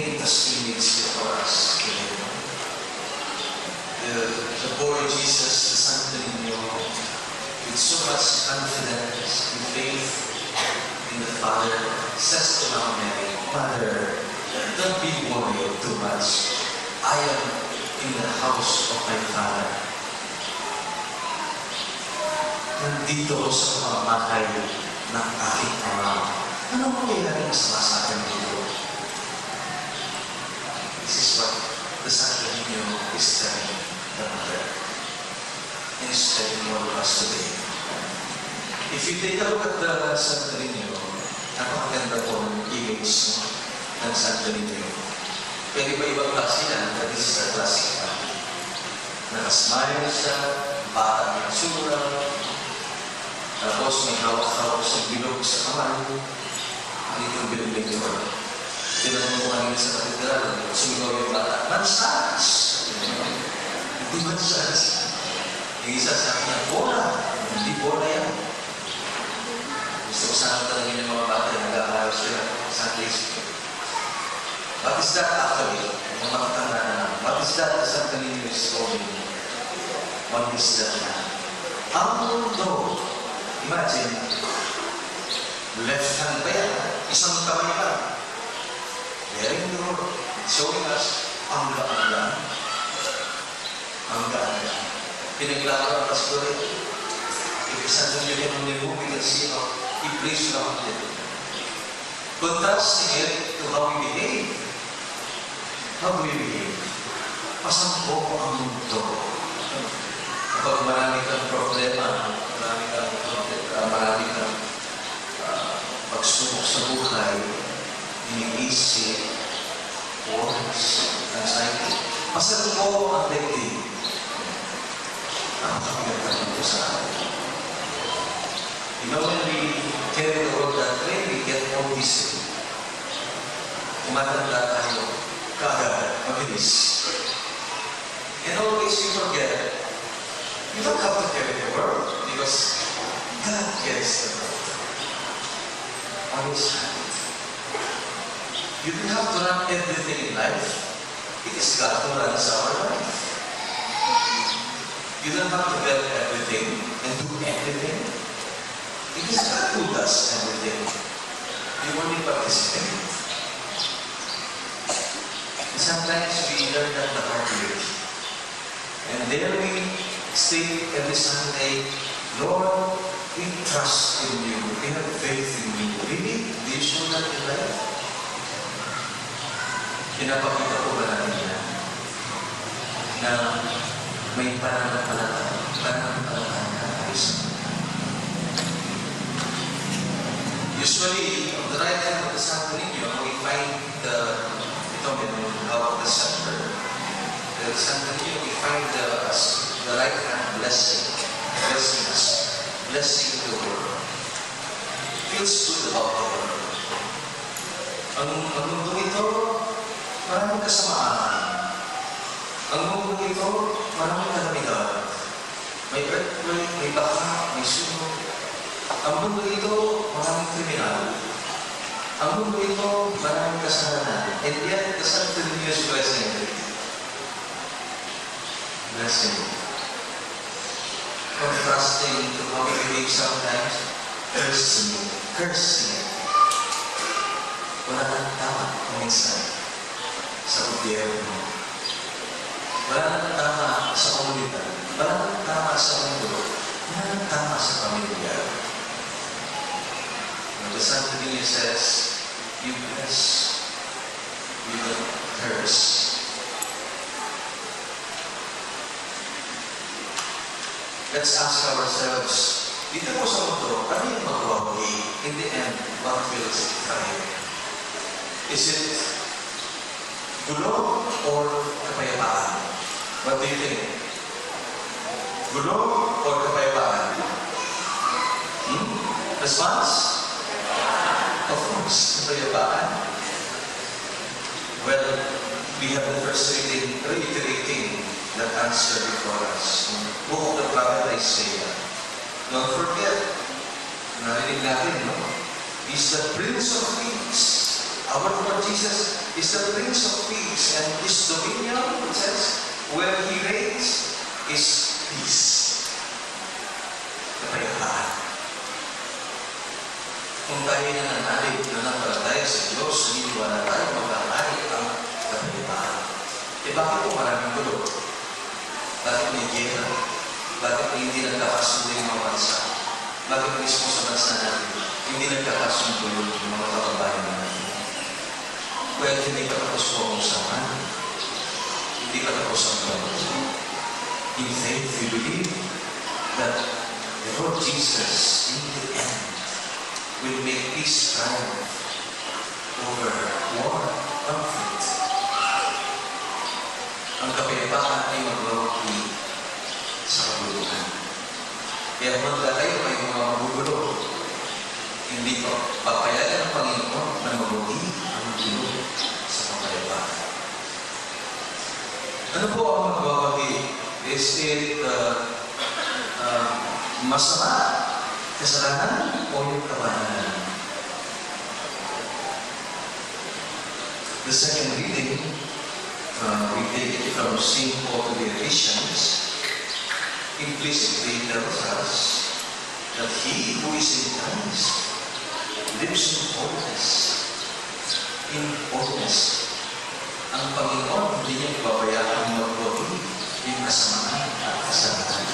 paint a image for us today. The boy Jesus, the Santo Niño, with so much confidence and faith in the Father, says to Mama Mary, Mother, don't be worried too much. I am in the house of my Father. Nandito ko sa pamamahay ng aking Ama. Ano mangyayari masama sa akin dito? This is what the Santo Niño is telling the Mother. And is telling all of us today. If you take a look at the Santo Niño, napakaganda po ng image ng Santo Niño. Pero iba-ibang klase yan, but this is a classic one. Nakasmile siya, bata ng tsura, tapos may hawak-hawak sa bilog sa kamay. Ano yung bilog na ito? Tinanong ko kanina sa katedral, sumigaw yung bata, Mansas! Hindi Mansas. Yung isa sabi niya, bola. Hindi bola yan. Gusto ko sana talaga yung mga bata na nag-aaral sila sa Facebook. What is that actually? Yung makatanda na lang. What is that the Santo Niño is calling? What is that na? Although, imagine, left hand pa yan, isang kamay pa. Very good. Showing us, ang gaan-gaan. Ang gaan-gaan. Pinaglaro ang pastor ito. If Santo Niño can only move, we can see how he plays around it. Contrasting it to how we behave. How do we behave? Pasampo ang mundo. Kapag marami kang problema, marami kang pagsubok sa buhay, iniisip, worries, anxiety, pasampo ang daigdig. Ang kapigat ng sa atin. You know, when we carry the world that way, we get more discipline. Tumatanda tayo, kaagad, mabilis. And always we forget, you don't have to carry the world because God carries the world. Always have it. You don't have to run everything in life. It is God who runs our life. You don't have to build everything and do everything. It is God who does everything. You only participate. And sometimes we learn that the hard way. And there we state every Sunday, Lord, we trust in you. We have faith in you. Really? Do you show that in life? Pinapakita ko ba natin yan? Na may pananampalataya tayo sa usually, on the right hand of the Santo Niño, we find the how the center. The Santo Niño, we find the right hand blessing, blessing the world. Feels good about the world. Ang mundo ito, maraming kasamaan. Ang mundo ito, maraming kalamitan. May earthquake, may baka, may sunog. Ang mundo ito, maraming kriminal. Ang mundo ito, maraming kasalanan. And yet, the Santo Niño is blessing it. Blessing it. Contrasting to how we behave sometimes, cursing it. Cursing it. Wala nang tama kuminsan sa gobyerno. Wala nang tama sa komunidad. Wala nang tama sa mundo. Wala nang tama sa pamilya. When the Santo Niño says, you bless, you don't curse. Let's ask ourselves, dito po sa mundo, ano yung magwawahi? In the end, what will it thrive? Is it gulo or kapayapaan? What do you think? Gulo or kapayapaan? Response? Of course, kapayapaan. Well, we have the first reiterating that answer before us. Book of the prophet Isaiah. Don't forget, narinig natin, no? He's the Prince of Peace. Our Lord Jesus is the Prince of Peace, and His dominion, it says, where He reigns is peace. Kapayapaan. Kung tayo nananalig na nampalataya sa Diyos, naniniwala tayo magkakari ang kapayapaan. Bakit po maraming gulo? Bakit may gera? Bakit hindi nagkakasundo yung mga bansa? Bakit mismo sa bansa natin hindi nagkakasundo yung mga kababayan natin? Well, hindi pa tapos po ang usapan. Hindi pa tapos ang pagkakas. In faith, we believe that the Lord Jesus, in the end, will make peace triumph over war, conflict. Ang kapayapaan ay magwawagi sa kabuluhan. Kaya kung tayo ay mga magugulo, hindi pa papayagan ng Panginoon na magwagi ang gulo sa kapayapaan. Ano po ang magwawagi? Is it masama, kasalanan, o yung kabanalan? The second reading, we take it from St. Paul to the Ephesians, implicitly tells us that he who is in Christ lives in holiness. In holiness. Ang Panginoon hindi niya ibabayaan magwagi yung kasamaan at kasalanan.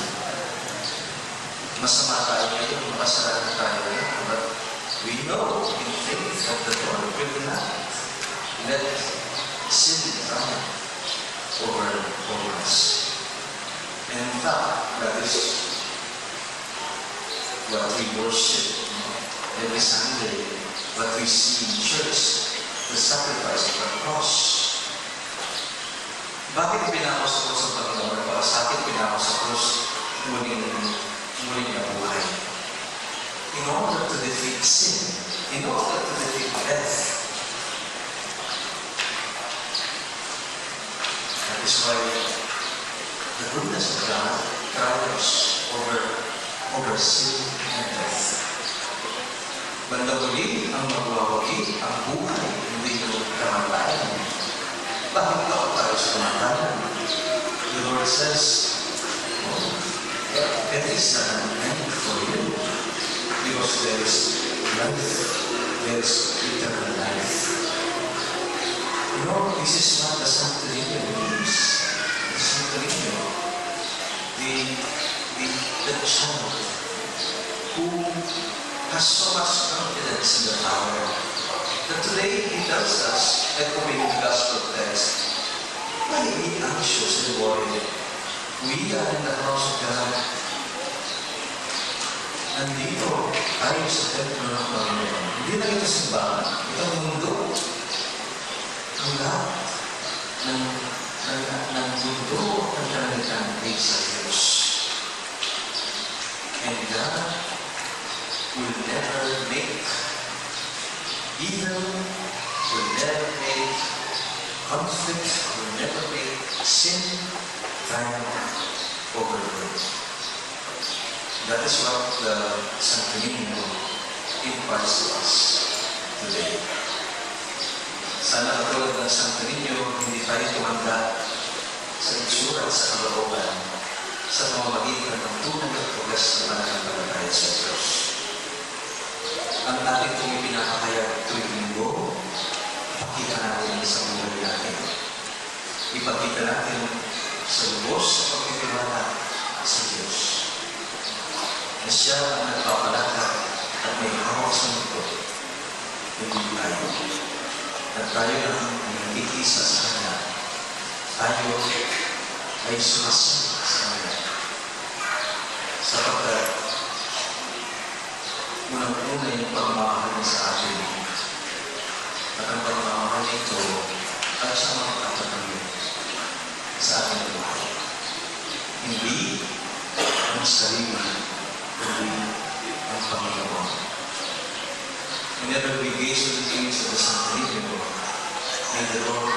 Masama tayo ngayon, makasalanan tayo ngayon, but we know in faith that the Lord will not let sin triumph over us. And in fact, that is what we worship every Sunday, what we see in church, the sacrifice of the cross. Bakit pinako sa cross ang Panginoon? Para sa akin, pinako sa cross, muling na buhay. In order to defeat sin, in order to defeat death. That is why the goodness of God triumphs over sin and death. Bandang huli ang magwawagi ang buhay, hindi yung kamatayan. Bakit ako tayo sa kamatayan? The Lord says, there is an end for you. Because there is life, there is eternal life. You know, this is not the Santorineo means. The Santorineo, the child who has so much confidence in the power that today he tells us, echoing the gospel text, why be anxious and worried? We are in the house of God. Nandito tayo sa templo ng Panginoon. Hindi na ito simbahan, itong mundo. Ang lahat ng mundo ang kanalitan ay sa Diyos. And God will never make evil, will never make conflict, will never make sin triumph over good. That is what the Santorineo imparts to us today. Sana katulad ng Santorineo, hindi tayo tumanda sa itsura at sa kalooban sa pamamagitan ng tunay at tugas na pananampalataya sa Diyos. Ang ating kung ipinapakaya tuwing linggo, ipakita natin sa buhay natin. Ipakita natin sa lubos sa pagtitiwala sa Diyos. Na siya ang nagpapalakad at may hawak sa mundo. Hindi tayo. At tayo ang nagkikisa sa Kanya. Tayo ay sumasama sa Kanya. Sapagkat unang-una yung pagmamahal niya sa atin. At ang pagmamahal nito ay siya makakapagpapalito sa ating buhay. Hindi ang sarili, kundi ang Panginoon. Whenever we gaze on the things of the Santorineo, may the Lord